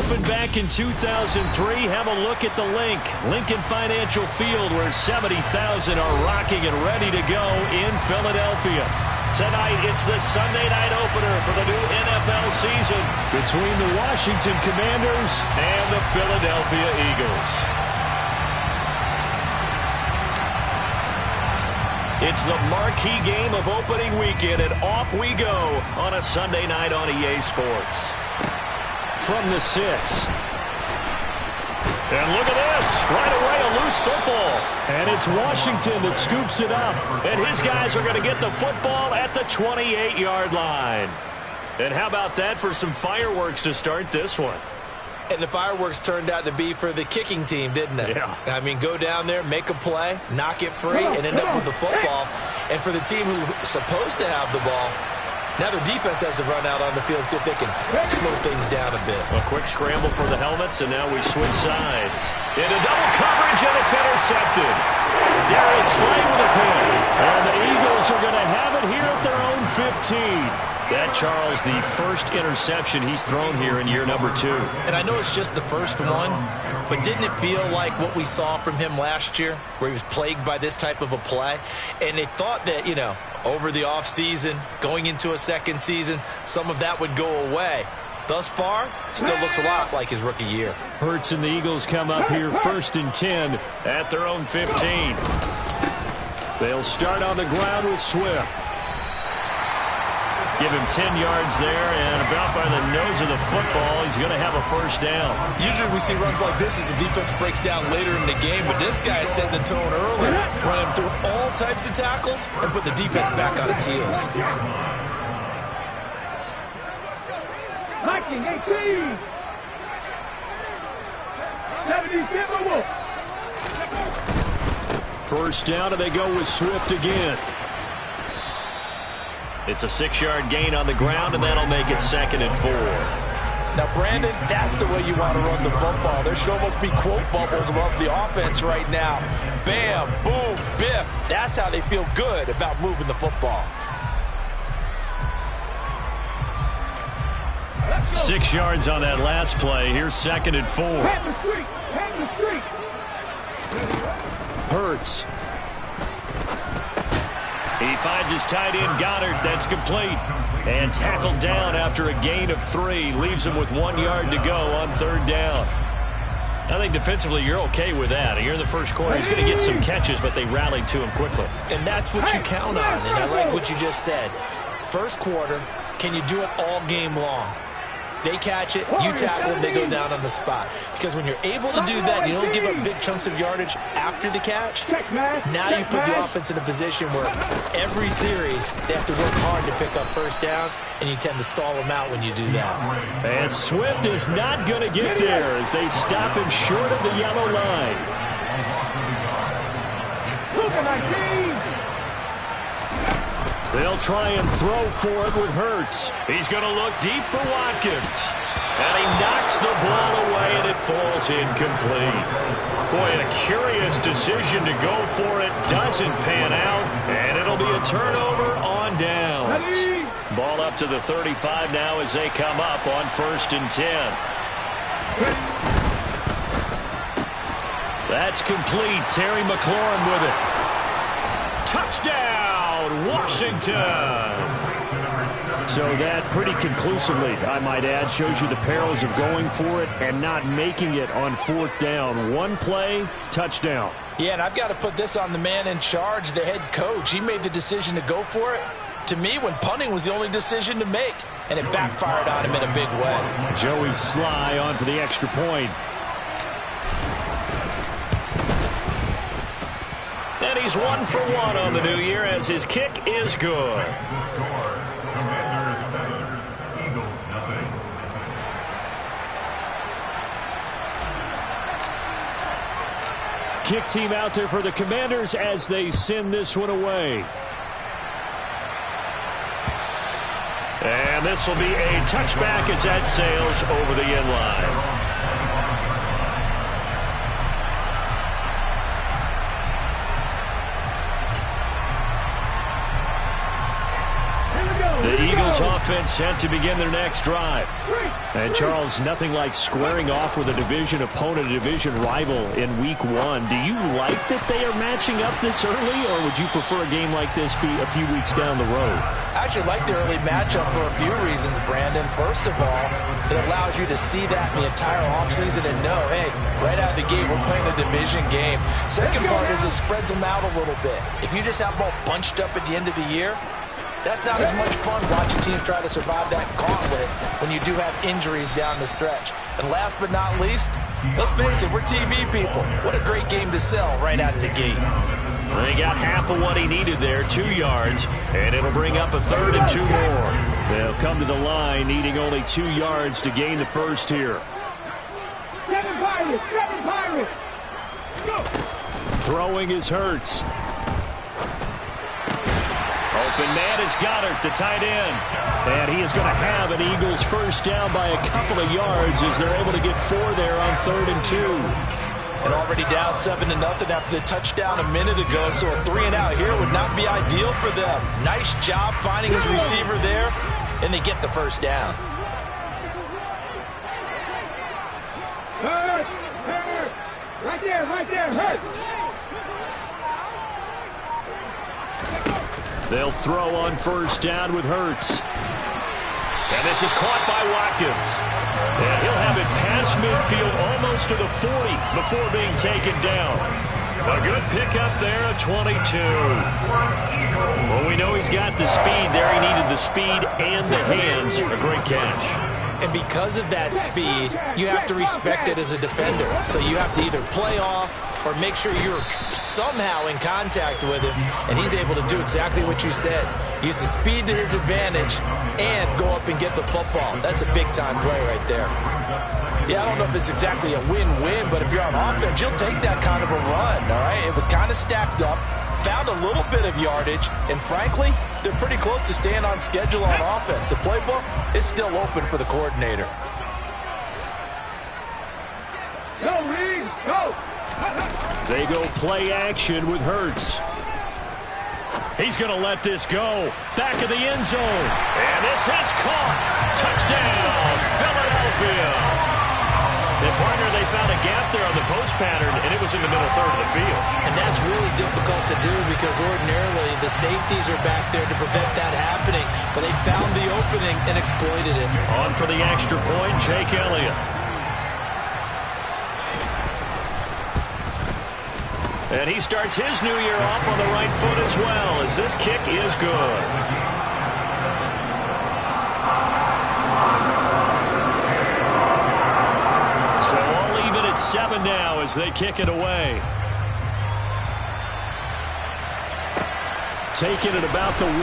opened back in 2003. Have a look at the link. Lincoln Financial Field, where 70,000 are rocking and ready to go in Philadelphia. Tonight, it's the Sunday night opener for the new NFL season between the Washington Commanders and the Philadelphia Eagles. It's the marquee game of opening weekend, and off we go on a Sunday night on EA Sports. From the 6. And look at this. Right away, a loose football. And it's Washington that scoops it up. And his guys are going to get the football at the 28-yard line. And how about that for some fireworks to start this one? And the fireworks turned out to be for the kicking team, didn't they? Yeah. I mean, go down there, make a play, knock it free, and end up with the football. And for the team who's supposed to have the ball, now their defense has to run out on the field and see if they can slow things down a bit. A quick scramble for the helmets, and now we switch sides. Into double coverage, and it's intercepted. Darius Slay with a pick. And the Eagles are going to have it here at their own 15. That, Charles, the first interception he's thrown here in year number 2. And I know it's just the first one, but didn't it feel like what we saw from him last year, where he was plagued by this type of a play? And they thought that, over the offseason, going into a second season, some of that would go away. Thus far, still looks a lot like his rookie year. Hurts and the Eagles come up here 1st and 10 at their own 15. They'll start on the ground with Swift. Give him 10 yards there, and about by the nose of the football, he's going to have a first down. Usually we see runs like this as the defense breaks down later in the game, but this guy is setting the tone early, running through all types of tackles and put the defense back on its heels. Liking 18. 77. First down, and they go with Swift again. It's a 6-yard gain on the ground, and that'll make it 2nd and 4. Now, Brandon, that's the way you want to run the football. There should almost be quote bubbles above the offense right now. Bam, boom, biff. That's how they feel good about moving the football. 6 yards on that last play. Here's 2nd and 4. Hurts. He finds his tight end, Goddard. That's complete. And tackled down after a gain of 3. Leaves him with 1 yard to go on 3rd down. I think defensively you're okay with that. Here in the first quarter, he's going to get some catches, but they rallied to him quickly. And that's what you count on. And I like what you just said. First quarter, can you do it all game long? They catch it, you tackle them, they go down on the spot. Because when you're able to do that, you don't give up big chunks of yardage after the catch. Now you put the offense in a position where every series they have to work hard to pick up first downs, and you tend to stall them out when you do that. And Swift is not going to get there as they stop him short of the yellow line. They'll try and throw for it with Hurts. He's going to look deep for Watkins. And he knocks the ball away, and it falls incomplete. Boy, a curious decision to go for it. Doesn't pan out, and it'll be a turnover on downs. Ball up to the 35 now as they come up on 1st and 10. That's complete. Terry McLaurin with it. Touchdown, Washington! So that pretty conclusively, I might add, shows you the perils of going for it and not making it on 4th down. One play, touchdown. Yeah, and I've got to put this on the man in charge, the head coach. He made the decision to go for it. To me, when punting was the only decision to make, and it backfired on him in a big way. Joey Sly on for the extra point. And he's 1 for 1 on the new year as his kick is good. Kick team out there for the Commanders as they send this one away. And this will be a touchback as that sails over the end line. The Eagles Eagles offense set to begin their next drive. And, Charles, nothing like squaring off with a division opponent, a division rival in Week 1. Do you like that they are matching up this early, or would you prefer a game like this be a few weeks down the road? I actually like the early matchup for a few reasons, Brandon. First of all, it allows you to see that in the entire offseason and know, hey, right out of the gate, we're playing a division game. Second part is it spreads them out a little bit. If you just have them all bunched up at the end of the year, that's not as much fun watching teams try to survive that gauntlet when you do have injuries down the stretch. And last but not least, let's face it, we're TV people. What a great game to sell right out the gate. They got half of what he needed there, 2 yards, and it'll bring up a 3rd and 2 more. They'll come to the line needing only 2 yards to gain the first here. Seven Pirates. Go. Throwing is Hurts. Open man is Goddard, the tight end. And he is going to have an Eagles first down by a couple of yards as they're able to get 4 there on 3rd and 2. And already down 7-0 after the touchdown a minute ago, so a 3-and-out here would not be ideal for them. Nice job finding his receiver there, and they get the first down. Hurt. Right there, Hurt. They'll throw on first down with Hurts. And this is caught by Watkins. And he'll have it past midfield almost to the 40 before being taken down. A good pickup there at 22. Well, we know he's got the speed there. He needed the speed and the hands. A great catch. And because of that speed, you have to respect it as a defender. So you have to either play off or make sure you're somehow in contact with him, and he's able to do exactly what you said. Use the speed to his advantage and go up and get the football. That's a big-time play right there. Yeah, I don't know if it's exactly a win-win, but if you're on offense, you'll take that kind of a run, all right? It was kind of stacked up, found a little bit of yardage, and frankly, they're pretty close to staying on schedule on offense. The playbook is still open for the coordinator. Go, Reed, go! They go play action with Hurts. He's going to let this go. Back of the end zone. And this is caught. Touchdown, Philadelphia. And partner, they found a gap there on the post pattern, and it was in the middle third of the field. And that's really difficult to do because ordinarily the safeties are back there to prevent that happening. But they found the opening and exploited it. On for the extra point, Jake Elliott. And he starts his new year off on the right foot as well, as this kick is good. So all even at 7 now as they kick it away. Taking it about the 1.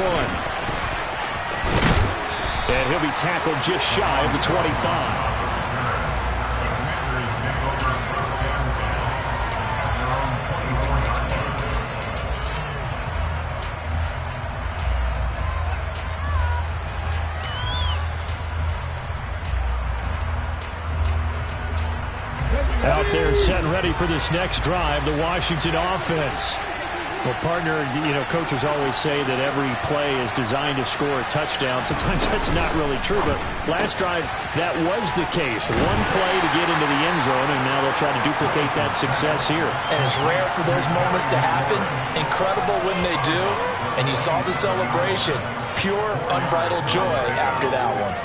And he'll be tackled just shy of the 25. Out there set and ready for this next drive, the Washington offense. Well, partner, you know, coaches always say that every play is designed to score a touchdown. Sometimes that's not really true, but last drive, that was the case. One play to get into the end zone, and now they'll try to duplicate that success here. And it's rare for those moments to happen. Incredible when they do. And you saw the celebration. Pure, unbridled joy after that one.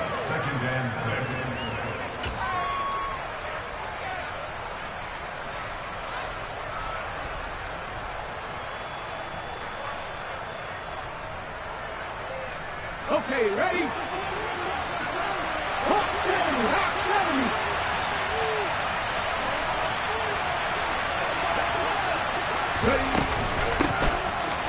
Okay, ready? Hot 70.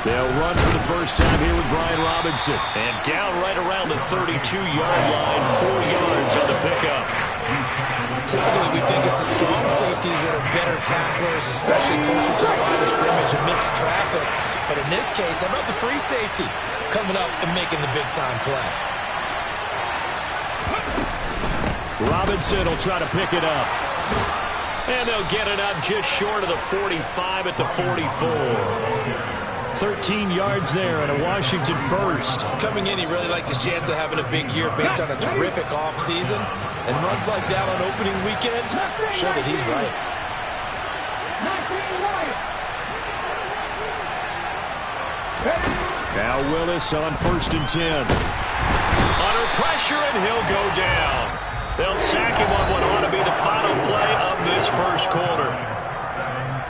They'll run for the first time here with Brian Robinson. And down right around the 32-yard line, 4 yards on the pickup. Typically, we think it's the strong safeties that are better tacklers, especially closer to the line of scrimmage amidst traffic. But in this case, how about the free safety coming up and making the big-time play? Robinson will try to pick it up. And they'll get it up just short of the 45 at the 44. 13 yards there and a Washington first. Coming in, he really liked his chance of having a big year based on a terrific offseason. And runs like that on opening weekend show that he's right. Now Willis on 1st and 10. Under pressure, and he'll go down. They'll sack him on what ought to be the final play of this first quarter.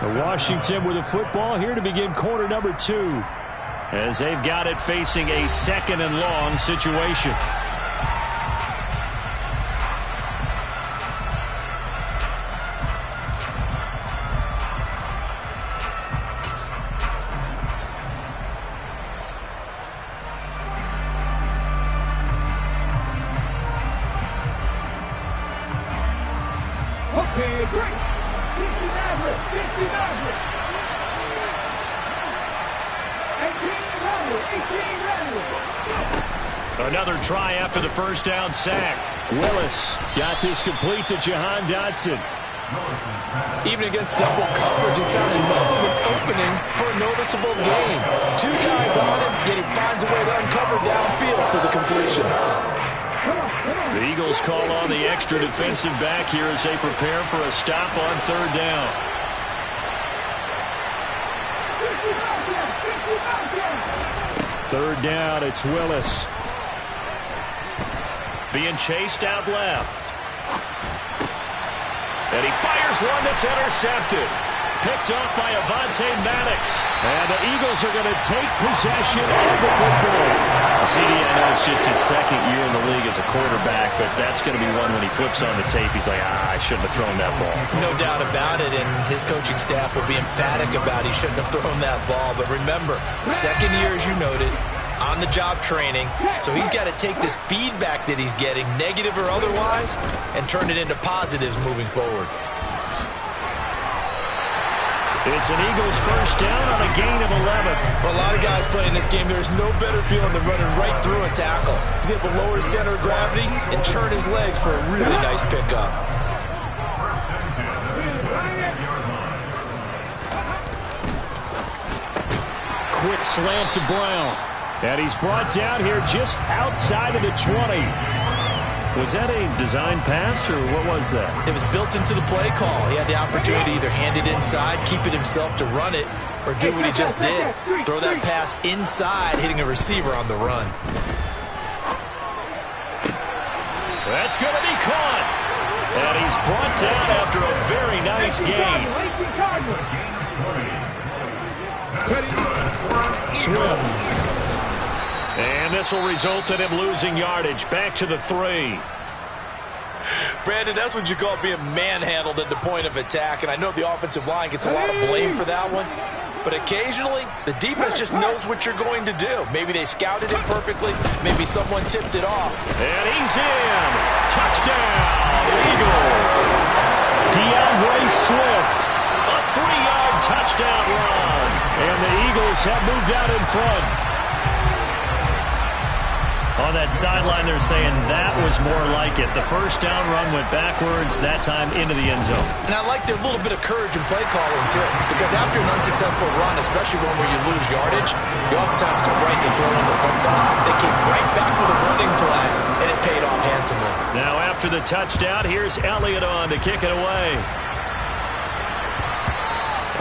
The Washington with the football here to begin quarter number 2. As they've got it facing a 2nd and long situation. Okay, great. 50 Another try after the first down sack. Willis got this complete to Jahan Dotson. Even against double coverage, he found enough of an opening for a noticeable gain. 2 guys on him, yet he finds a way to uncover downfield for the completion. The Eagles call on the extra defensive back here as they prepare for a stop on 3rd down. Third down, it's Willis. Being chased out left. And he fires one that's intercepted. Picked up by Avonte Maddox. And the Eagles are going to take possession of the football. CD, I know it's just his 2nd year in the league as a quarterback, but that's going to be one when he flips on the tape. He's like, I shouldn't have thrown that ball. No doubt about it, and his coaching staff will be emphatic about he shouldn't have thrown that ball. But remember, 2nd year, as you noted, on-the-job training, so he's got to take this feedback that he's getting, negative or otherwise, and turn it into positives moving forward. It's an Eagles first down on a gain of 11. For a lot of guys playing this game, there's no better feeling than running right through a tackle. He's able to lower his center of gravity and churn his legs for a really nice pickup. Quick slant to Brown. And he's brought down here just outside of the 20. Was that a design pass, or what was that? It was built into the play call. He had the opportunity to either hand it inside, keep it himself to run it, or do what he just did. Throw that pass inside, hitting a receiver on the run. That's going to be caught. And he's brought down after a very nice gain. Swift. And this will result in him losing yardage. Back to the 3. Brandon, that's what you call being manhandled at the point of attack. And I know the offensive line gets a lot of blame for that one. But occasionally, the defense just knows what you're going to do. Maybe they scouted it perfectly. Maybe someone tipped it off. And he's in. Touchdown, Eagles. DeAndre Swift. A 3-yard touchdown run. And the Eagles have moved out in front. On that sideline, they're saying that was more like it. The first down run went backwards, that time into the end zone. And I like their little bit of courage in play calling, too. Because after an unsuccessful run, especially one where you lose yardage, you oftentimes go right to throwing the football. They came right back with a running play, and it paid off handsomely. Now after the touchdown, here's Elliott on to kick it away.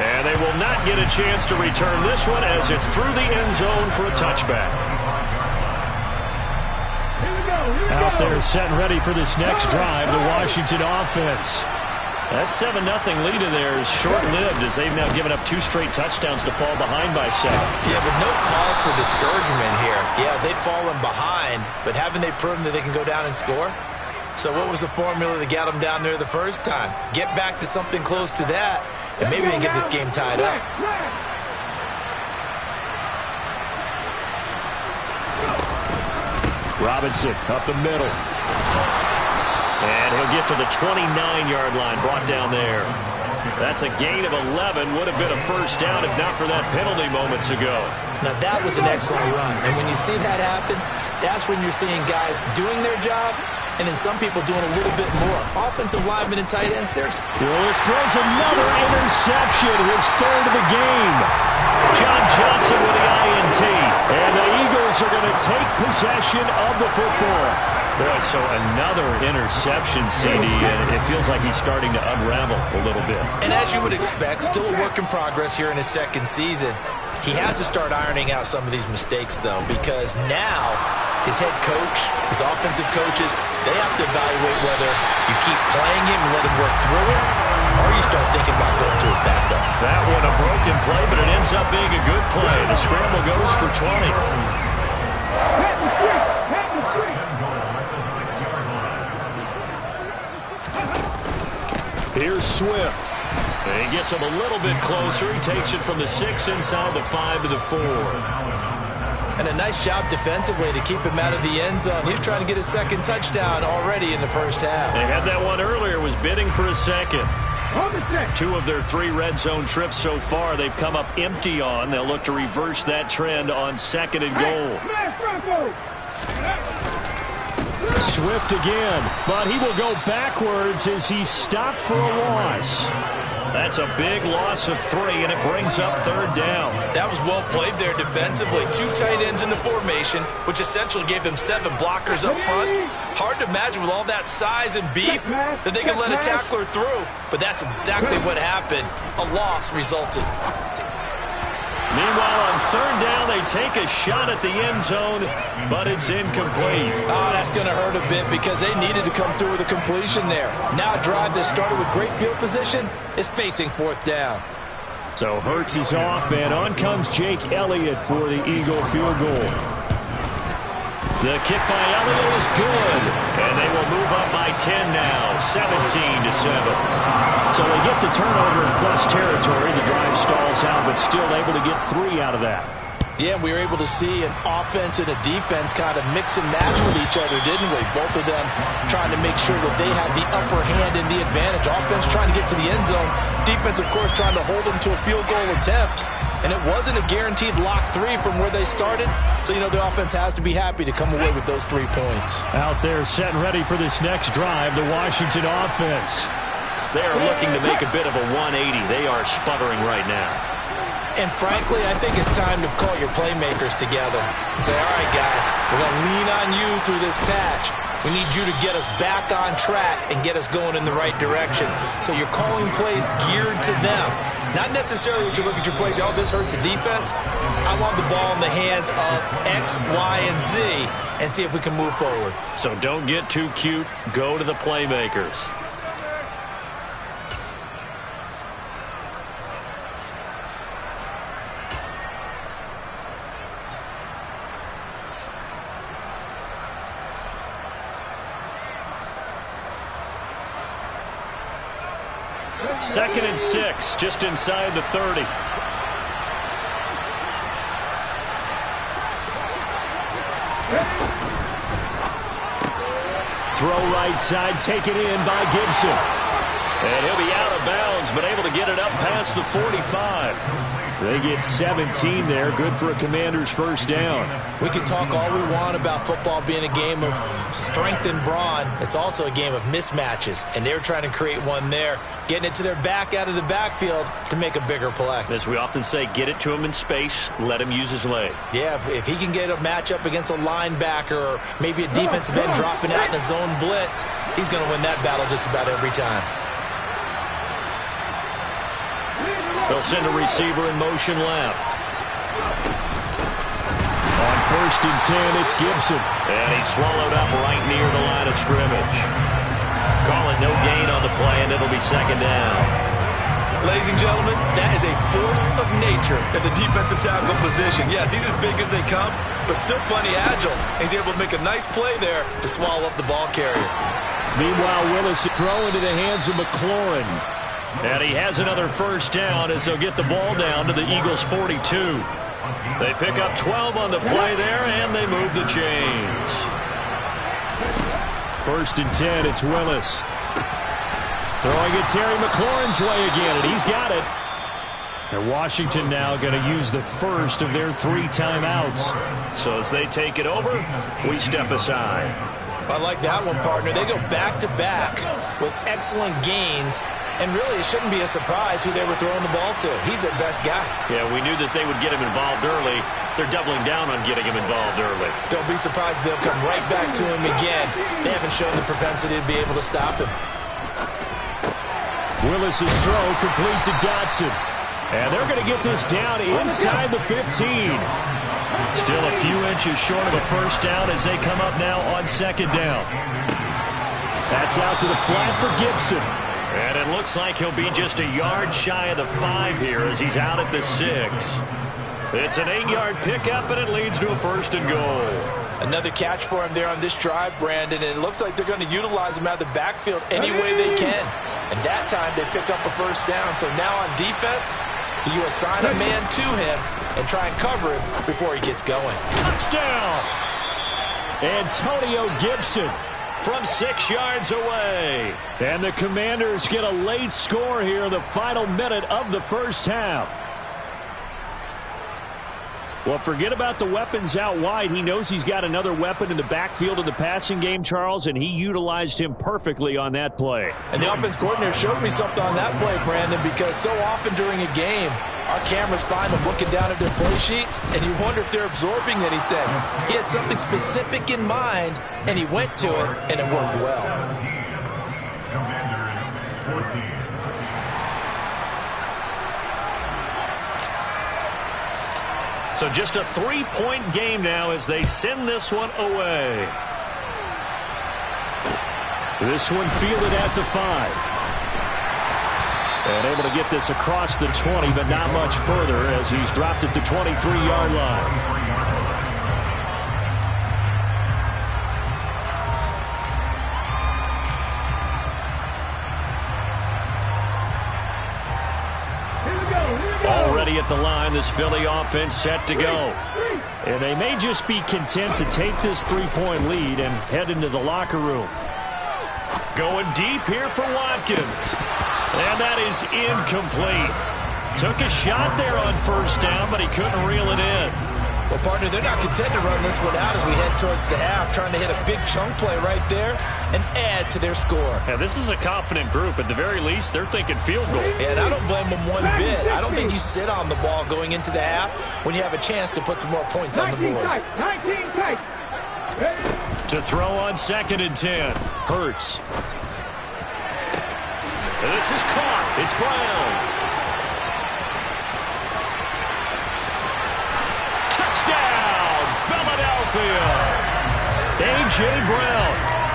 And they will not get a chance to return this one as it's through the end zone for a touchback. Out there set and ready for this next drive, the Washington offense. That 7-0 lead of theirs short-lived as they've now given up 2 straight touchdowns to fall behind by 7. Yeah, but no cause for discouragement here. Yeah, they've fallen behind, but haven't they proven that they can go down and score? So what was the formula that got them down there the first time? Get back to something close to that, and maybe they can get this game tied up. Robinson up the middle. And he'll get to the 29-yard line, brought down there. That's a gain of 11. Would have been a first down if not for that penalty moments ago. Now, that was an excellent run. And when you see that happen, that's when you're seeing guys doing their job and then some people doing a little bit more. Offensive linemen and tight ends, there's... Willis throws another interception, his third of the game. John Johnson with the INT, and the Eagles are going to take possession of the football. Boy, so another interception, CD, and it feels like he's starting to unravel a little bit. And as you would expect, still a work in progress here in his second season. He has to start ironing out some of these mistakes, though, because now his head coach, his offensive coaches, they have to evaluate whether you keep playing him and let him work through it, or you start thinking about going to his backup. That one a broken play, but it ends up being a good play. The scramble goes for 20. Here's Swift. And he gets him a little bit closer. He takes it from the 6 inside the 5 to the 4. And a nice job defensively to keep him out of the end zone. He's trying to get his second touchdown already in the first half. They had that one earlier, was bidding for a second. 2 of their 3 red zone trips so far they've come up empty on. They'll look to reverse that trend on 2nd and goal. Swift again, but he will go backwards as he's stopped for a loss. That's a big loss of 3, and it brings up 3rd down. That was well played there defensively. 2 tight ends in the formation, which essentially gave them 7 blockers up front. Hard to imagine with all that size and beef that they could let a tackler through, but that's exactly what happened. A loss resulted. Meanwhile, on 3rd down, they take a shot at the end zone, but it's incomplete. Oh, that's going to hurt a bit because they needed to come through with a completion there. Now a drive that started with great field position is facing 4th down. So Hurts is off, and on comes Jake Elliott for the Eagle field goal. The kick by Elliott is good, and they will move up by 10 now, 17-7. So they get the turnover in plus territory. The drive stalls out, but still able to get 3 out of that. Yeah, we were able to see an offense and a defense kind of mix and match with each other, didn't we? Both of them trying to make sure that they have the upper hand and the advantage. Offense trying to get to the end zone. Defense, of course, trying to hold them to a field goal attempt. And it wasn't a guaranteed lock 3 from where they started. So, you know, the offense has to be happy to come away with those 3 points. Out there set and ready for this next drive, the Washington offense. They are looking to make a bit of a 180. They are sputtering right now. And frankly, I think it's time to call your playmakers together and say, all right, guys, we're going to lean on you through this patch. We need you to get us back on track and get us going in the right direction. So you're calling plays geared to them. Not necessarily what you look at your plays, oh, this hurts the defense. I want the ball in the hands of X, Y, and Z and see if we can move forward. So don't get too cute. Go to the playmakers. Second and 6, just inside the 30. Throw right side, taken in by Gibson. And he'll be out of bounds, but able to get it up past the 45. They get 17 there. Good for a Commander's first down. We can talk all we want about football being a game of strength and brawn. It's also a game of mismatches, and they're trying to create one there, getting it to their back out of the backfield to make a bigger play. As we often say, get it to him in space, let him use his leg. Yeah, if he can get a matchup against a linebacker or maybe a defensive end dropping out in a zone blitz, he's going to win that battle just about every time. They'll send a receiver in motion left. On 1st and 10, it's Gibson. And he's swallowed up right near the line of scrimmage. Call it no gain on the play, and it'll be 2nd down. Ladies and gentlemen, that is a force of nature at the defensive tackle position. Yes, he's as big as they come, but still plenty agile. He's able to make a nice play there to swallow up the ball carrier. Meanwhile, Willis is thrown into the hands of McLaurin. And he has another first down as they'll get the ball down to the Eagles' 42. They pick up 12 on the play there, and they move the chains. 1st and 10, it's Willis. Throwing it Terry McLaurin's way again, and he's got it. And Washington now going to use the first of their 3 timeouts. So as they take it over, we step aside. I like that one, partner. They go back-to-back with excellent gains, and really it shouldn't be a surprise who they were throwing the ball to. He's their best guy. Yeah, we knew that they would get him involved early. They're doubling down on getting him involved early. Don't be surprised if they'll come right back to him again. They haven't shown the propensity to be able to stop him. Willis's throw complete to Dotson. And they're going to get this down inside the 15. Still a few inches short of a first down as they come up now on second down. That's out to the flat for Gibson. And it looks like he'll be just a yard shy of the 5 here as he's out at the 6. It's an 8-yard pickup, and it leads to a first and goal. Another catch for him there on this drive, Brandon, and it looks like they're going to utilize him out of the backfield any way they can. And that time they pick up a first down. So now on defense, you assign a man to him and try and cover him before he gets going. Touchdown! Antonio Gibson from 6 yards away. And the Commanders get a late score here in the final minute of the first half. Well, forget about the weapons out wide. He knows he's got another weapon in the backfield of the passing game, Charles, and he utilized him perfectly on that play. And the offense coordinator showed me something on that play, Brandon, because so often during a game, our cameras find them looking down at their play sheets, and you wonder if they're absorbing anything. He had something specific in mind, and he went to it, and it worked well. Commanders 14. So just a 3-point game now as they send this one away. This one fielded at the 5. And able to get this across the 20, but not much further as he's dropped at the 23-yard line. Already at the line, this Philly offense set to go. And they may just be content to take this 3-point lead and head into the locker room. Going deep here for Watkins. And that is incomplete. Took a shot there on first down, but he couldn't reel it in. Well, partner, they're not content to run this one out as we head towards the half, trying to hit a big chunk play right there and add to their score. Yeah, this is a confident group. At the very least, they're thinking field goal. And I don't blame them one bit. I don't think you sit on the ball going into the half when you have a chance to put some more points on the board. 19 tight. To throw on 2nd and 10. Hurts. And this is caught. It's Brown. Philadelphia. A.J. Brown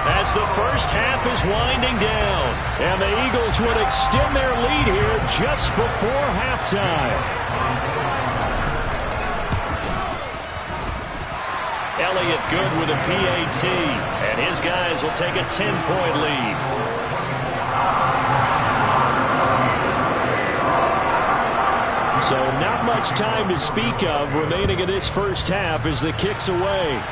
as the first half is winding down. And the Eagles would extend their lead here just before halftime. Elliott good with a PAT. And his guys will take a 10-point lead. So not much time to speak of remaining in this first half as the kick's away.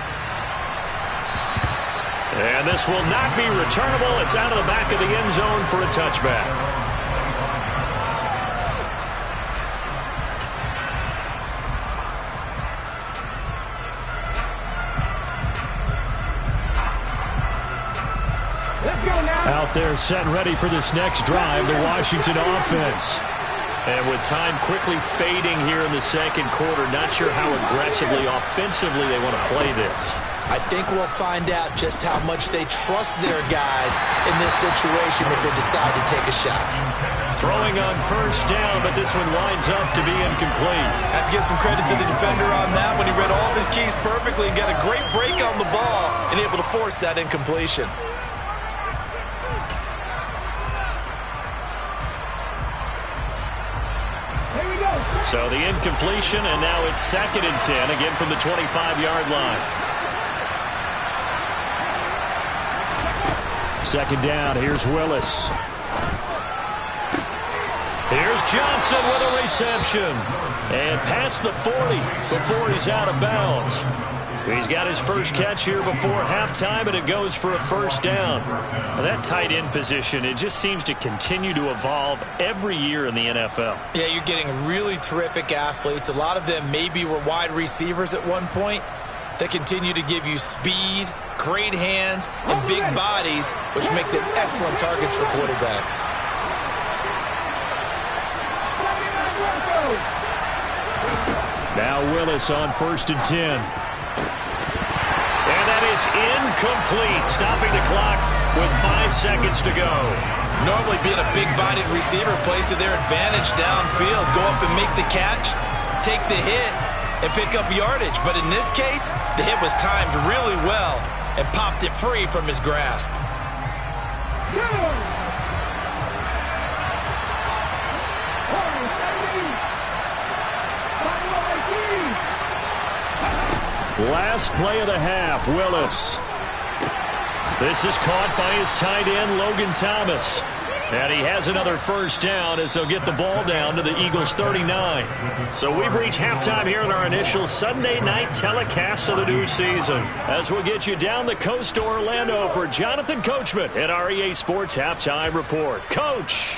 And this will not be returnable. It's out of the back of the end zone for a touchback. Let's go now. Out there set and ready for this next drive, the Washington offense. And with time quickly fading here in the second quarter, not sure how aggressively, offensively they want to play this. I think we'll find out just how much they trust their guys in this situation if they decide to take a shot. Throwing on first down, but this one winds up to be incomplete. I have to give some credit to the defender on that when he read all of his keys perfectly and got a great break on the ball and able to force that incompletion. So the incompletion, and now it's 2nd and 10, again from the 25-yard line. 2nd down, here's Willis. Here's Johnson with a reception. And past the 40 before he's out of bounds. He's got his first catch here before halftime, and it goes for a first down. Now that tight end position, it just seems to continue to evolve every year in the NFL. Yeah, you're getting really terrific athletes. A lot of them maybe were wide receivers at one point. They continue to give you speed, great hands, and big bodies, which make them excellent targets for quarterbacks. Now Willis on 1st and 10. And that is incomplete, stopping the clock with 5 seconds to go. Normally being a big-bodied receiver plays to their advantage downfield. Go up and make the catch, take the hit, and pick up yardage. But in this case, the hit was timed really well and popped it free from his grasp. Last play of the half, Willis. This is caught by his tight end, Logan Thomas. And he has another first down as they'll get the ball down to the Eagles' 39. So we've reached halftime here in our initial Sunday night telecast of the new season. As we'll get you down the coast to Orlando for Jonathan Coachman at our EA Sports Halftime Report. Coach!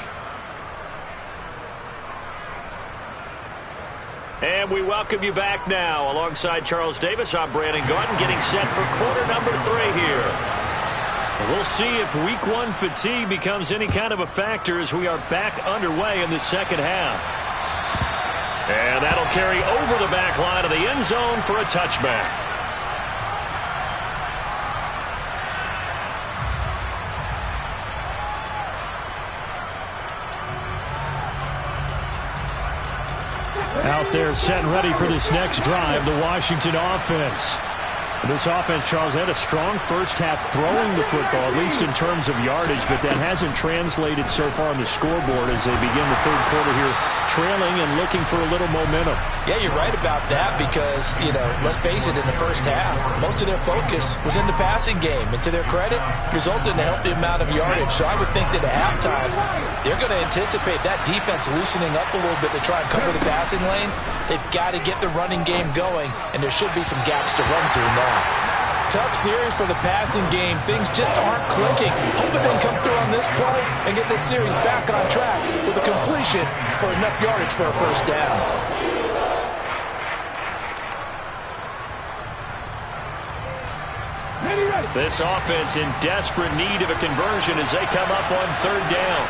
And we welcome you back now. Alongside Charles Davis, I'm Brandon Garden, getting set for quarter number 3 here. We'll see if week 1 fatigue becomes any kind of a factor as we are back underway in the second half. And that'll carry over the back line of the end zone for a touchback. Out there set and ready for this next drive, the Washington offense. This offense, Charles, had a strong first half throwing the football, at least in terms of yardage, but that hasn't translated so far on the scoreboard as they begin the third quarter here, trailing and looking for a little momentum. Yeah, you're right about that because, let's face it, in the first half, most of their focus was in the passing game. And to their credit, resulted in a healthy amount of yardage. So I would think that at halftime, they're going to anticipate that defense loosening up a little bit to try and cover the passing lanes. They've got to get the running game going, and there should be some gaps to run through now. Tough series for the passing game. Things just aren't clicking. Hoping they can come through on this play and get this series back on track with a completion for enough yardage for a first down. This offense in desperate need of a conversion as they come up on 3rd down.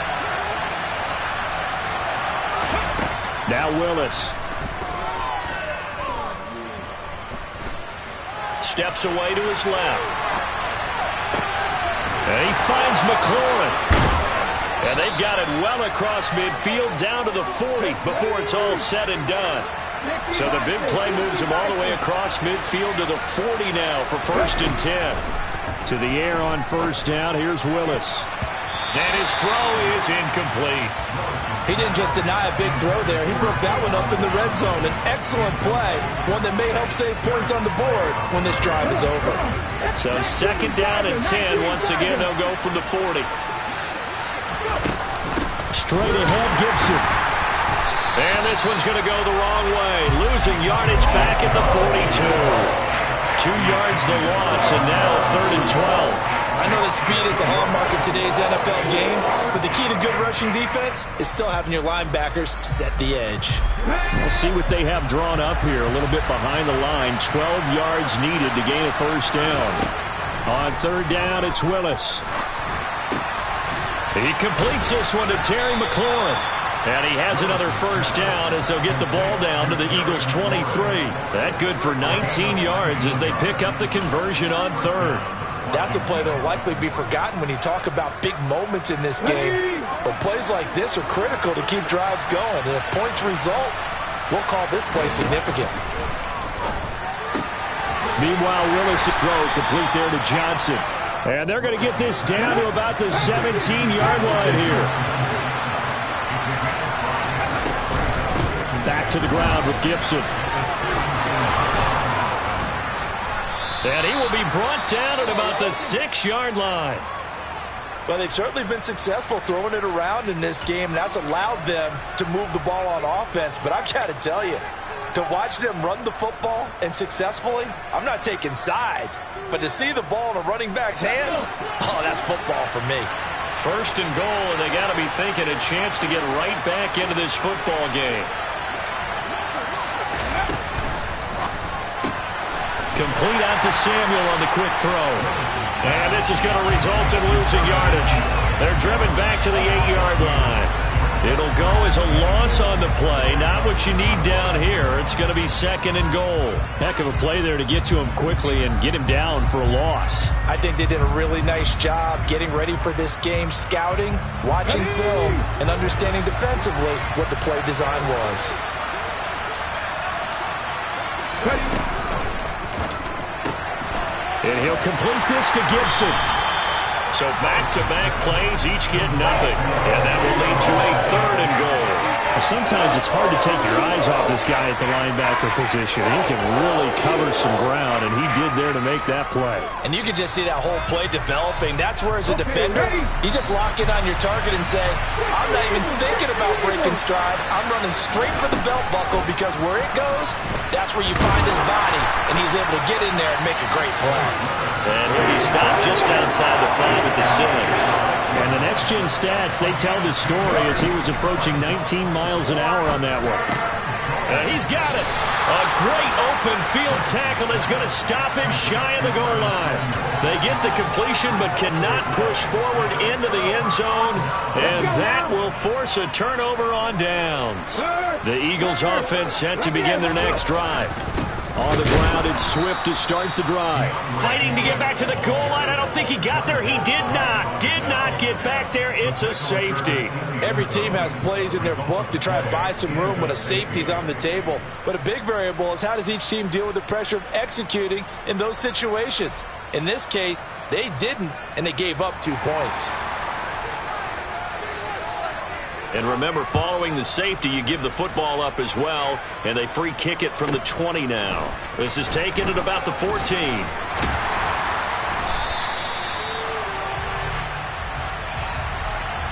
Now Willis. Steps away to his left. And he finds McLaurin. And they've got it well across midfield down to the 40 before it's all said and done. So the big play moves him all the way across midfield to the 40 now for 1st and 10. To the air on 1st down. Here's Willis. And his throw is incomplete. He didn't just deny a big throw there. He broke that one up in the red zone. An excellent play, one that may help save points on the board when this drive is over. So 2nd down and 10. Once again, they'll go from the 40. Straight ahead, Gibson. And this one's going to go the wrong way. Losing yardage back at the 42. 2 yards the loss, and now 3rd and 12. I know that speed is the hallmark of today's NFL game, but the key to good rushing defense is still having your linebackers set the edge. We'll see what they have drawn up here. A little bit behind the line. 12 yards needed to gain a first down. On 3rd down, it's Willis. He completes this one to Terry McLaurin. And he has another first down as they'll get the ball down to the Eagles' 23. That good for 19 yards as they pick up the conversion on 3rd. That's a play that will likely be forgotten when you talk about big moments in this game. But plays like this are critical to keep drives going. And if points result, we'll call this play significant. Meanwhile, Willis' throw complete there to Johnson. And they're going to get this down to about the 17-yard line here. Back to the ground with Gibson. And he will be brought down at about the 6-yard line. Well, they've certainly been successful throwing it around in this game, and that's allowed them to move the ball on offense. But I've got to tell you, to watch them run the football and successfully, I'm not taking sides, but to see the ball in a running back's hands, oh, that's football for me. 1st and goal, and they got to be thinking a chance to get right back into this football game. Complete out to Samuel on the quick throw. And this is going to result in losing yardage. They're driven back to the 8-yard line. It'll go as a loss on the play. Not what you need down here. It's going to be 2nd and goal. Heck of a play there to get to him quickly and get him down for a loss. I think they did a really nice job getting ready for this game, scouting, watching film, and understanding defensively what the play design was. And he'll complete this to Gibson. So back-to-back plays, each get nothing. And that will lead to a 3rd and goal. Sometimes it's hard to take your eyes off this guy at the linebacker position. He can really cover some ground, and he did there to make that play. And you can just see that whole play developing. That's where, as a defender, you just lock in on your target and say, I'm not even thinking about breaking stride. I'm running straight for the belt buckle, because where it goes, that's where you find his body, and he's able to get in there and make a great play. And he'll be stopped just outside the 5 at the 6. And the next-gen stats, they tell the story as he was approaching 19 miles an hour on that one. And he's got it. A great open field tackle is going to stop him shy of the goal line. They get the completion but cannot push forward into the end zone, and that will force a turnover on downs. The Eagles offense set to begin their next drive. On the ground, it's Swift to start the drive. Fighting to get back to the goal line. I don't think he got there. He did not get back there. It's a safety. Every team has plays in their book to try and buy some room when a safety's on the table. But a big variable is how does each team deal with the pressure of executing in those situations. In this case, they didn't, and they gave up 2 points. And remember, following the safety, you give the football up as well, and they free kick it from the 20 now. This is taken at about the 14.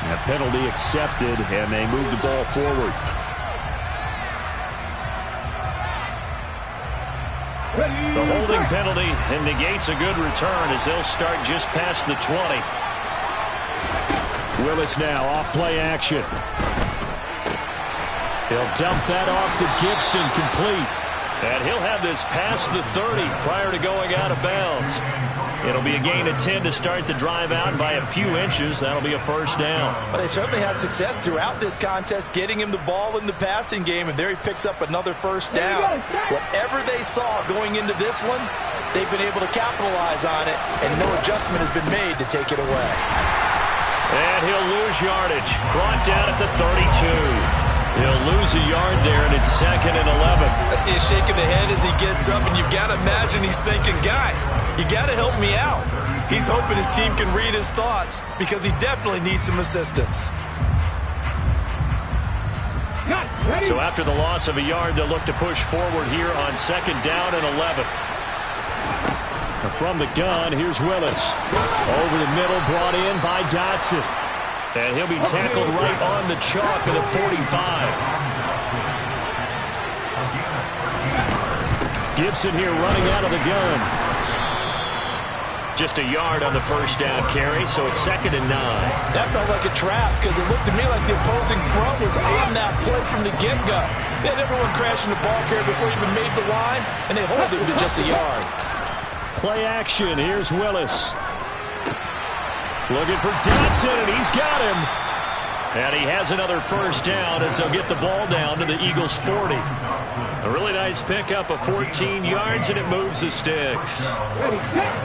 That penalty accepted, and they move the ball forward. The holding penalty and negates a good return as they'll start just past the 20. Willis now off play action. He'll dump that off to Gibson, complete. And he'll have this past the 30 prior to going out of bounds. It'll be a gain of 10 to start the drive out by a few inches. That'll be a 1st down. But they certainly had success throughout this contest getting him the ball in the passing game, and there he picks up another 1st down. Whatever they saw going into this one, they've been able to capitalize on it, and no adjustment has been made to take it away. And he'll lose yardage. Brought down at the 32. He'll lose a yard there, and it's 2nd and 11. I see a shake of the head as he gets up, and you've got to imagine he's thinking, guys, you got to help me out. He's hoping his team can read his thoughts because he definitely needs some assistance. So after the loss of a yard, they'll look to push forward here on 2nd down and 11. From the gun, here's Willis. Over the middle, brought in by Dotson. And he'll be tackled right on the chalk of the 45. Gibson here running out of the gun. Just a yard on the 1st down carry, so it's 2nd and 9. That felt like a trap because it looked to me like the opposing front was on that play from the get-go. They had everyone crashing the ball carrier before he even made the line, and they hold him to just a yard. Play action. Here's Willis. Looking for Dotson, and he's got him. And he has another 1st down as they'll get the ball down to the Eagles' 40. A really nice pickup of 14 yards, and it moves the sticks.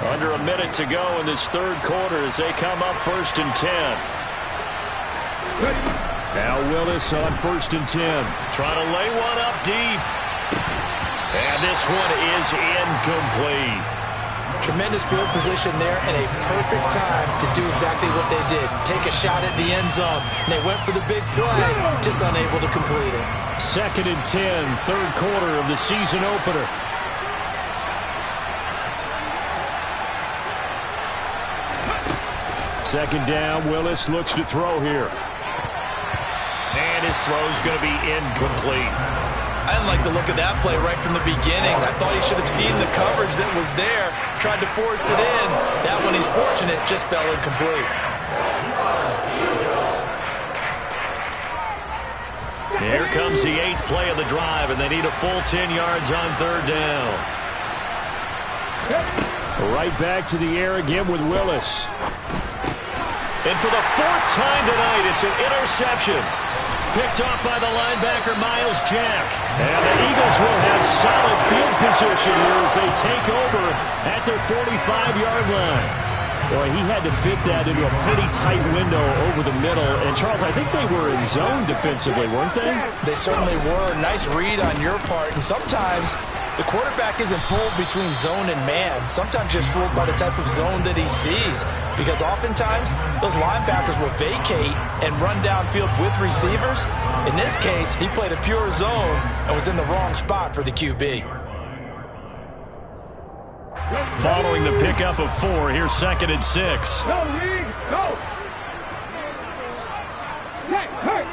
Under a minute to go in this 3rd quarter as they come up 1st and 10. Now Willis on 1st and 10. Trying to lay one up deep. And this one is incomplete. Tremendous field position there and a perfect time to do exactly what they did. Take a shot at the end zone. And they went for the big play, just unable to complete it. 2nd and 10, 3rd quarter of the season opener. Second down, Willis looks to throw here. And his throw's going to be incomplete. I didn't like the look of that play right from the beginning. I thought he should have seen the coverage that was there, tried to force it in. That one, he's fortunate, just fell incomplete. Here comes the 8th play of the drive, and they need a full 10 yards on 3rd down. Right back to the air again with Willis. And for the 4th time tonight, it's an interception. Picked off by the linebacker, Miles Jack. And the Eagles will have solid field position here as they take over at their 45-yard line. Boy, he had to fit that into a pretty tight window over the middle. And, Charles, I think they were in zone defensively, weren't they? They certainly were. Nice read on your part. And sometimes the quarterback isn't fooled between zone and man. Sometimes just fooled by the type of zone that he sees. Because oftentimes, those linebackers will vacate and run downfield with receivers. In this case, he played a pure zone and was in the wrong spot for the QB. Following the pickup of 4, here's 2nd and 6. Go, Reed, go. Hey, hey,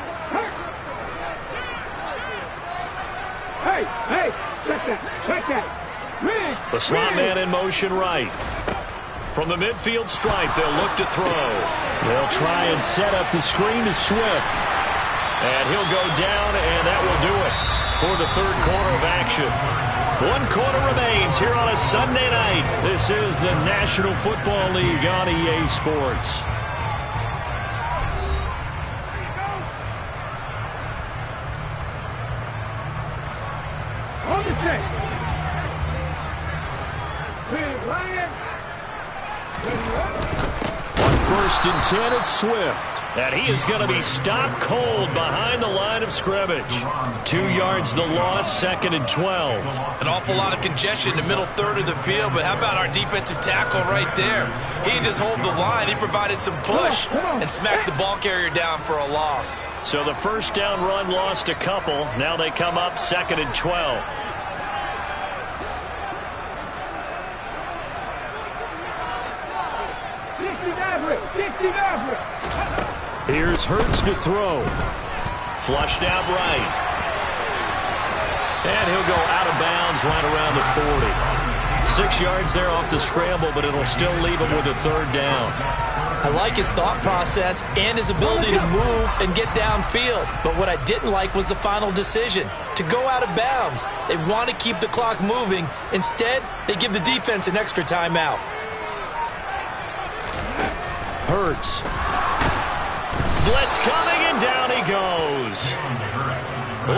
hey. Hey, check that. Reed. The slot man in motion right. From the midfield stripe, they'll look to throw. They'll try and set up the screen to Swift. And he'll go down, and that will do it for the 3rd quarter of action. 1 quarter remains here on a Sunday night. This is the National Football League on EA Sports. On the check. Big Lion. On 1st and 10, it's Swift. And he is going to be stopped cold behind the line of scrimmage. 2 yards the loss, 2nd and 12. An awful lot of congestion in the middle third of the field, but how about our defensive tackle right there? He didn't just hold the line, he provided some push and smacked the ball carrier down for a loss. So the 1st down run lost a couple. Now they come up 2nd and 12. Here's Hurts to throw. Flushed out right. And he'll go out of bounds right around the 40. 6 yards there off the scramble, but it'll still leave him with a 3rd down. I like his thought process and his ability to move and get downfield. But what I didn't like was the final decision, to go out of bounds. They want to keep the clock moving. Instead, they give the defense an extra timeout. Hurts. Blitz coming, and down he goes.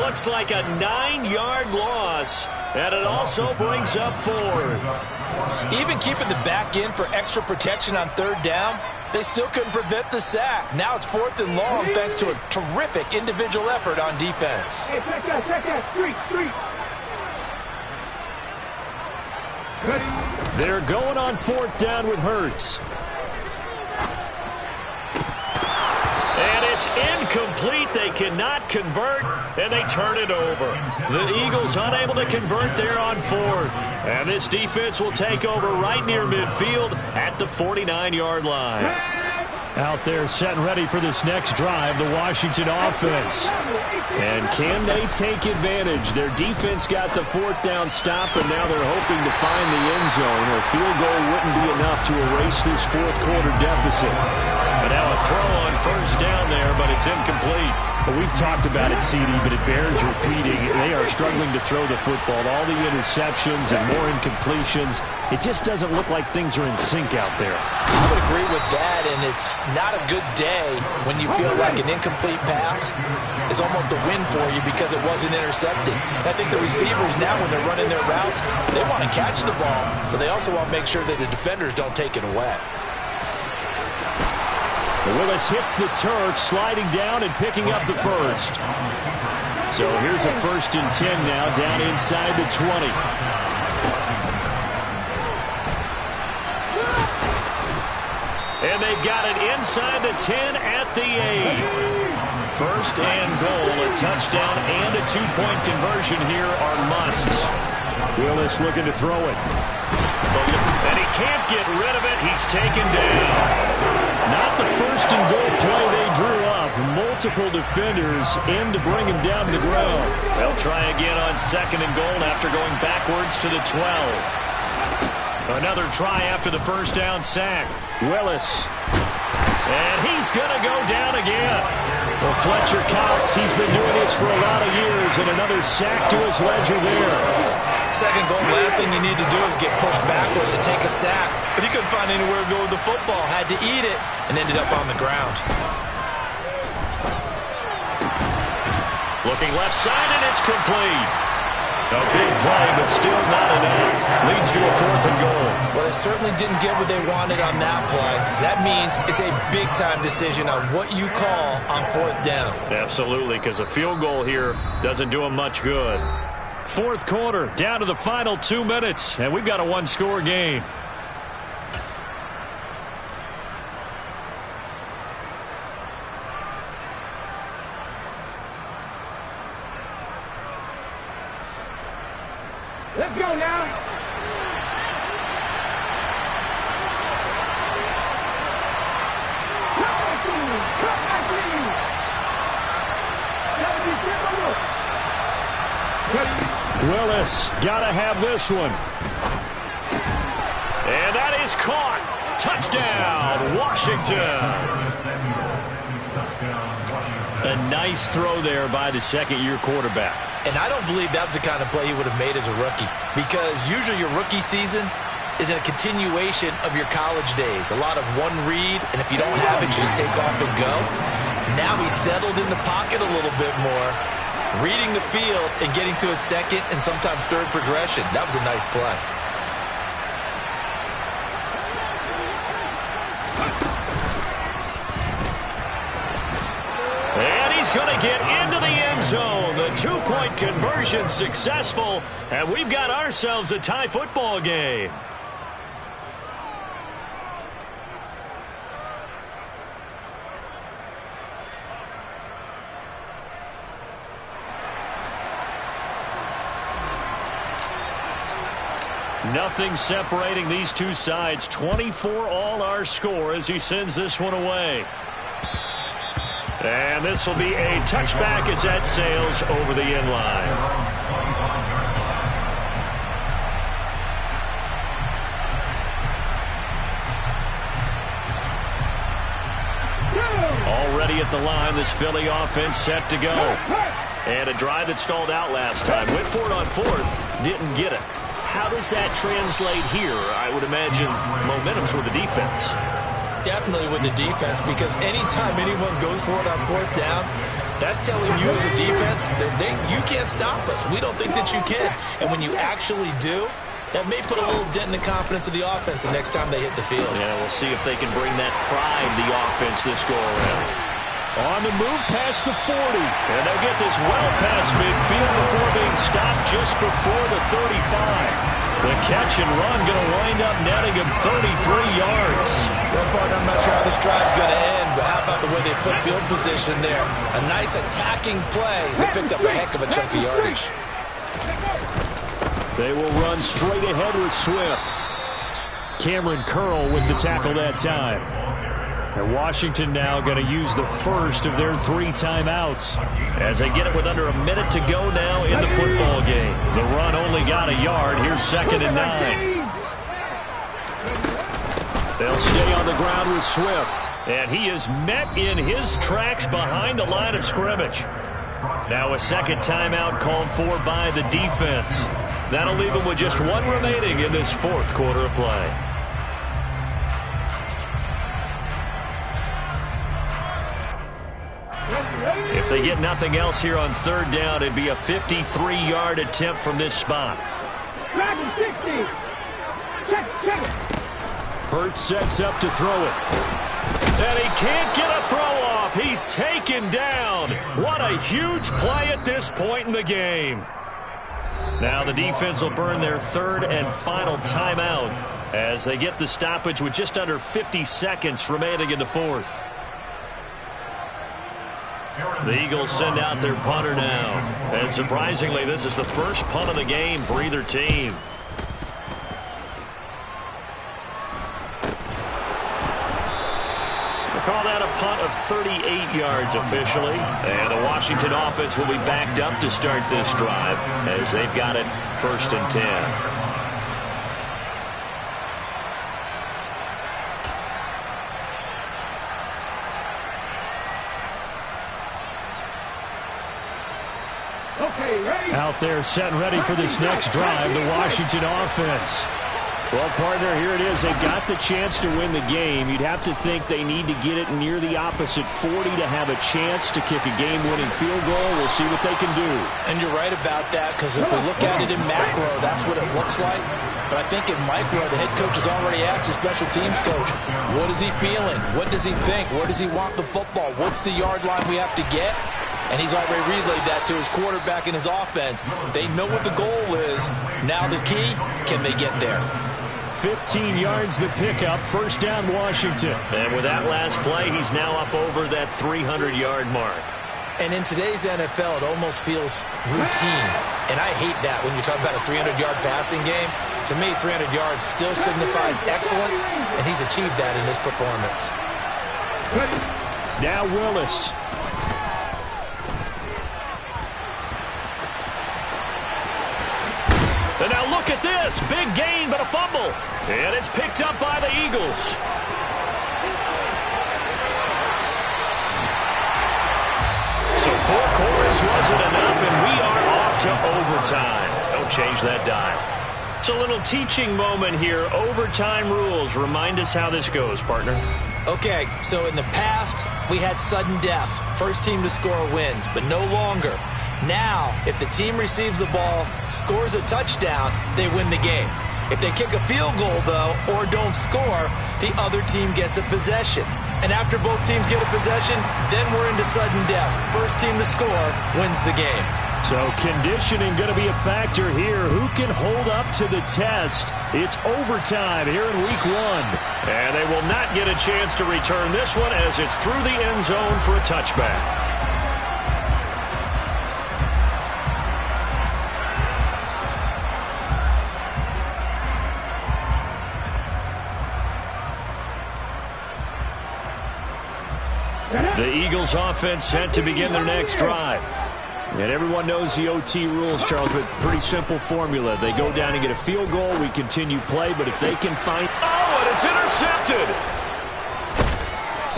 Looks like a 9-yard loss, and it also brings up 4th. Even keeping the back in for extra protection on 3rd down, they still couldn't prevent the sack. Now it's 4th and long thanks to a terrific individual effort on defense. Hey, check that. Street. They're going on 4th down with Hurts. And it's incomplete. They cannot convert, and they turn it over. The Eagles unable to convert there on 4th. And this defense will take over right near midfield at the 49-yard line. Out there set and ready for this next drive, the Washington offense. And can they take advantage? Their defense got the 4th down stop, and now they're hoping to find the end zone. A field goal wouldn't be enough to erase this 4th quarter deficit. But now a throw on 1st down there, but it's incomplete. Well, we've talked about it, CD, but it bears repeating. They are struggling to throw the football. All the interceptions and more incompletions. It just doesn't look like things are in sync out there. I would agree with that, and it's not a good day when you feel like an incomplete pass is almost a win for you because it wasn't intercepted. And I think the receivers now, when they're running their routes, they want to catch the ball, but they also want to make sure that the defenders don't take it away. Willis hits the turf, sliding down and picking up the 1st. So here's a 1st and 10 now, down inside the 20. And they've got it inside the 10 at the 8. 1st and goal, a touchdown and a 2-point conversion here are musts. Willis looking to throw it. And he can't get rid of it. He's taken down. Not the 1st and goal play they drew up. Multiple defenders in to bring him down to the ground. They'll try again on 2nd and goal after going backwards to the 12. Another try after the 1st down sack. Willis. And he's going to go down again. Well, Fletcher Cox, he's been doing this for a lot of years, and another sack to his ledger there. 2nd goal, last thing you need to do is get pushed back was to take a sack, but he couldn't find anywhere to go with the football. Had to eat it and ended up on the ground. Looking left side, and it's complete. A big play, but still not enough. Leads to a 4th and goal. Well, they certainly didn't get what they wanted on that play. That means it's a big-time decision on what you call on 4th down. Absolutely, because a field goal here doesn't do them much good. 4th quarter, down to the final 2 minutes, and we've got a one-score game. Let's go now. Willis, gotta have this one. And that is caught. Touchdown, Washington. A nice throw there by the second-year quarterback. And I don't believe that was the kind of play he would have made as a rookie, because usually your rookie season is a continuation of your college days. A lot of one read, and if you don't have it, you just take off and go. Now he's settled in the pocket a little bit more, reading the field and getting to a second and sometimes third progression. That was a nice play. And he's going to get into the end zone. The two-point conversion successful, and we've got ourselves a tie football game. Nothing separating these two sides. 24 all our score as he sends this one away. And this will be a touchback as that sails over the end line. Already at the line, this Philly offense set to go. And a drive that stalled out last time. Went for it on 4th, didn't get it. How does that translate here? I would imagine momentum's with the defense. Definitely with the defense, because anytime anyone goes for it on 4th down, that's telling you as a defense that you can't stop us. We don't think that you can. And when you actually do, that may put a little dent in the confidence of the offense the next time they hit the field. Yeah, we'll see if they can bring that pride to the offense this go-around. On the move past the 40. And they'll get this well past midfield before being stopped just before the 35. The catch and run going to wind up netting him 33 yards. Well, partner, I'm not sure how this drive's going to end, but how about the way they flip field position there? A nice attacking play. They picked up a heck of a chunk of yardage. They will run straight ahead with Swift. Cameron Curl with the tackle that time. And Washington now going to use the first of their 3 timeouts as they get it with under a minute to go now in the football game. The run only got a yard. Here's 2nd and 9. They'll stay on the ground with Swift. And he is met in his tracks behind the line of scrimmage. Now a second timeout called for by the defense. That'll leave him with just 1 remaining in this 4th quarter of play. If they get nothing else here on 3rd down, it'd be a 53-yard attempt from this spot. Hurts sets up to throw it. And he can't get a throw off. He's taken down. What a huge play at this point in the game. Now the defense will burn their 3rd and final timeout as they get the stoppage with just under 50 seconds remaining in the 4th. The Eagles send out their punter now. And surprisingly, this is the first punt of the game for either team. We'll call that a punt of 38 yards officially. And the Washington offense will be backed up to start this drive as they've got it 1st and 10. Out there set and ready for this next drive, the Washington offense. Well, partner, here it is. They got the chance to win the game. You'd have to think they need to get it near the opposite 40 to have a chance to kick a game-winning field goal. We'll see what they can do. And you're right about that, because if we look at it in macro, that's what it looks like. But I think in micro, the head coach has already asked his special teams coach, what is he feeling? What does he think? Where does he want the football? What's the yard line we have to get? And he's already relayed that to his quarterback and his offense. They know what the goal is. Now the key, can they get there? 15 yards the pickup, first down Washington. And with that last play, he's now up over that 300-yard mark. And in today's NFL, it almost feels routine. And I hate that when you talk about a 300-yard passing game. To me, 300 yards still signifies excellence, and he's achieved that in this performance. Now Willis. And now look at this. Big gain, but a fumble. And it's picked up by the Eagles. So 4 quarters wasn't enough, and we are off to overtime. Don't change that dime. It's a little teaching moment here. Overtime rules. Remind us how this goes, partner. Okay, so in the past, we had sudden death. First team to score wins, but no longer. Now, if the team receives the ball, scores a touchdown, they win the game. If they kick a field goal, though, or don't score, the other team gets a possession. And after both teams get a possession, then we're into sudden death. First team to score wins the game. So conditioning going to be a factor here. Who can hold up to the test? It's overtime here in week 1. And they will not get a chance to return this one as it's through the end zone for a touchback. The Eagles offense set to begin their next drive. And everyone knows the OT rules, Charles, but pretty simple formula. They go down and get a field goal, we continue play, but if they can find... Oh, and it's intercepted!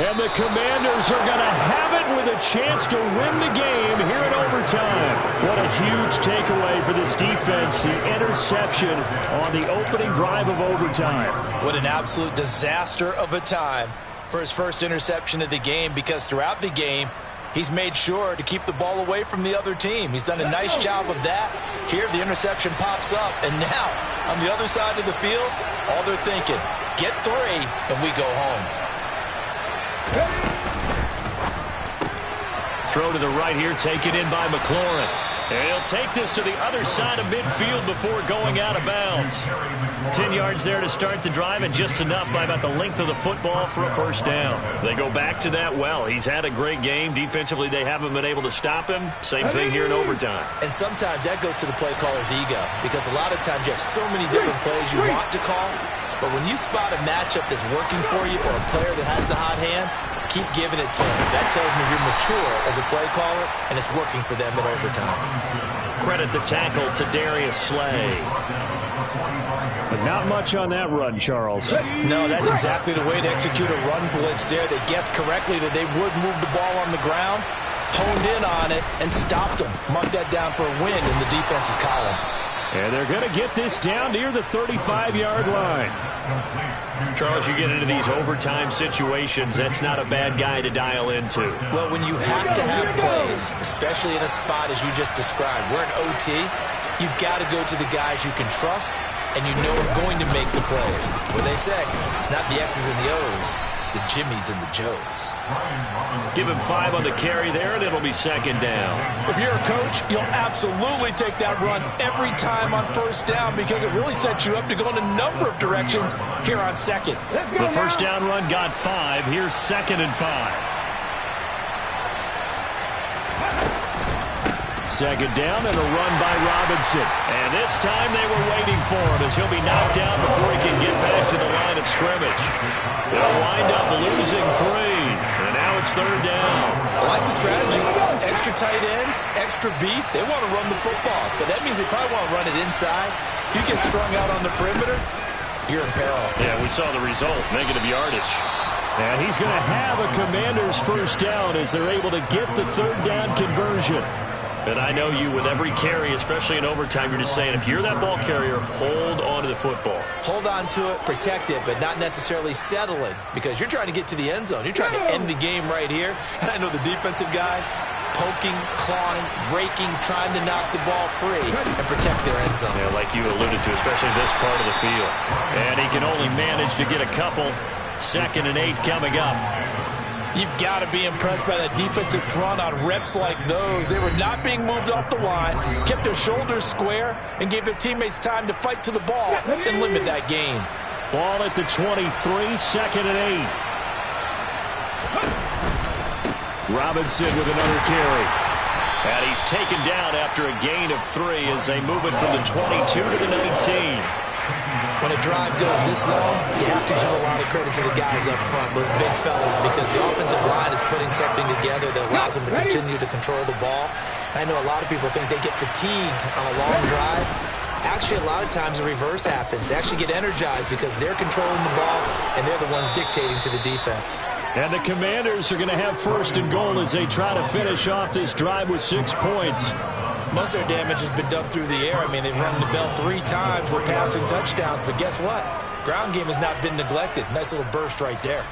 And the Commanders are going to have it with a chance to win the game here in overtime. What a huge takeaway for this defense, the interception on the opening drive of overtime. What an absolute disaster of a time for his first interception of the game, because throughout the game, he's made sure to keep the ball away from the other team. He's done a nice job of that. Here, the interception pops up, and now, on the other side of the field, all they're thinking, get 3, and we go home. Throw to the right here, taken in by McLaurin. And he'll take this to the other side of midfield before going out of bounds. 10 yards there to start the drive, and just enough by about the length of the football for a first down. They go back to that well. He's had a great game. Defensively, they haven't been able to stop him. Same thing here in overtime. And sometimes that goes to the play caller's ego, because a lot of times you have so many different plays you want to call, but when you spot a matchup that's working for you or a player that has the hot hand, keep giving it to him. That tells me you're mature as a play caller, and it's working for them in overtime. Credit the tackle to Darius Slay. But not much on that run, Charles. No, that's exactly the way to execute a run blitz there. They guessed correctly that they would move the ball on the ground, honed in on it, and stopped them. Mark that down for a win in the defense's column. And they're going to get this down near the 35-yard line. Charles, you get into these overtime situations, that's not a bad guy to dial into. Well, when you have to have plays, especially in a spot as you just described, we're in OT, you've got to go to the guys you can trust and you know are going to make the plays. What they say, it's not the X's and the O's, it's the Jimmies and the Joes. Give him 5 on the carry there, and it'll be second down. If you're a coach, you'll absolutely take that run every time on first down, because it really sets you up to go in a number of directions here on second. The first down run got 5. Here's second and 5. Second down and a run by Robinson. And this time they were waiting for him as he'll be knocked down before he can get back to the line of scrimmage. They'll wind up losing 3. And now it's third down. I like the strategy. Extra tight ends, extra beef. They want to run the football, but that means they probably want to run it inside. If you get strung out on the perimeter, you're in peril. Yeah, we saw the result. Negative yardage. And he's going to have a Commander's first down as they're able to get the third down conversion. And I know you, with every carry, especially in overtime, you're just saying, if you're that ball carrier, hold on to the football. Hold on to it, protect it, but not necessarily settle it, because you're trying to get to the end zone. You're trying to end the game right here. And I know the defensive guys, poking, clawing, raking, trying to knock the ball free and protect their end zone. Yeah, like you alluded to, especially this part of the field. And he can only manage to get a couple. 2nd and 8 coming up. You've got to be impressed by that defensive front on reps like those. They were not being moved off the line, kept their shoulders square, and gave their teammates time to fight to the ball and limit that gain. Ball at the 23, 2nd and 8. Robinson with another carry. And he's taken down after a gain of 3 as they move it from the 22 to the 19. When a drive goes this long, you have to give a lot of credit to the guys up front, those big fellas, because the offensive line is putting something together that allows them to continue to control the ball. I know a lot of people think they get fatigued on a long drive. Actually, a lot of times the reverse happens. They actually get energized because they're controlling the ball, and they're the ones dictating to the defense. And the Commanders are going to have 1st and goal as they try to finish off this drive with 6 points. Most of their damage has been done through the air. I mean, they've run the bell 3 times with passing touchdowns, but guess what? Ground game has not been neglected. Nice little burst right there.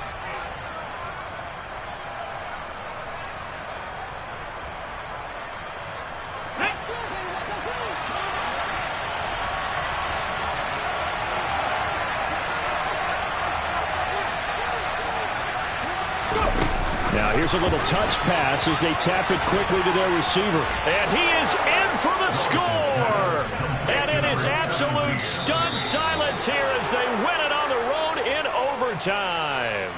Now here's a little touch pass as they tap it quickly to their receiver. And he is in for the score. And it is absolute stunned silence here as they win it on the road in overtime.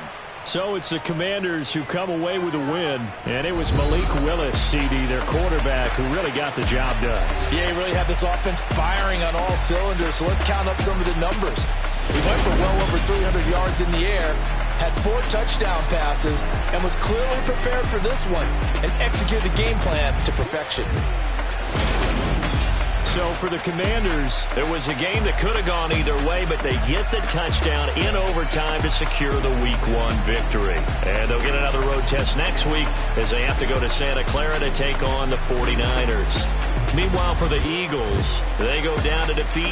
So it's the Commanders who come away with a win. And it was Malik Willis, CD, their quarterback, who really got the job done. Yeah, he really had this offense firing on all cylinders. So let's count up some of the numbers. He went for well over 300 yards in the air, had 4 touchdown passes, and was clearly prepared for this one and executed the game plan to perfection. So for the Commanders, it was a game that could have gone either way, but they get the touchdown in overtime to secure the Week 1 victory. And they'll get another road test next week as they have to go to Santa Clara to take on the 49ers. Meanwhile, for the Eagles, they go down to defeat